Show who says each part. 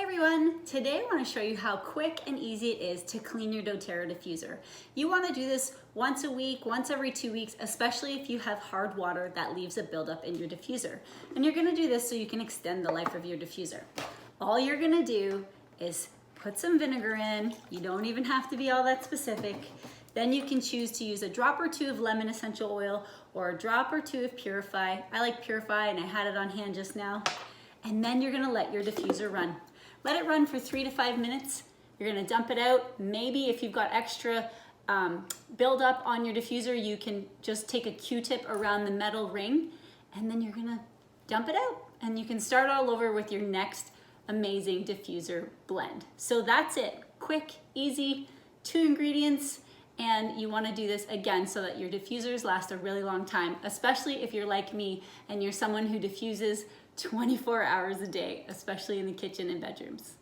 Speaker 1: everyone! Today I want to show you how quick and easy it is to clean your doTERRA diffuser. You want to do this once a week, once every 2 weeks, especially if you have hard water that leaves a buildup in your diffuser. And you're going to do this so you can extend the life of your diffuser. All you're going to do is put some vinegar in. You don't even have to be all that specific. Then you can choose to use a drop or two of lemon essential oil or a drop or two of Purify. I like Purify and I had it on hand just now. And then you're gonna let your diffuser run. Let it run for 3 to 5 minutes. You're gonna dump it out. Maybe if you've got extra buildup on your diffuser, you can just take a Q-tip around the metal ring and then you're gonna dump it out. And you can start all over with your next amazing diffuser blend. So that's it, quick, easy, 2 ingredients, and you wanna do this again so that your diffusers last a really long time, especially if you're like me and you're someone who diffuses 24 hours a day, especially in the kitchen and bedrooms.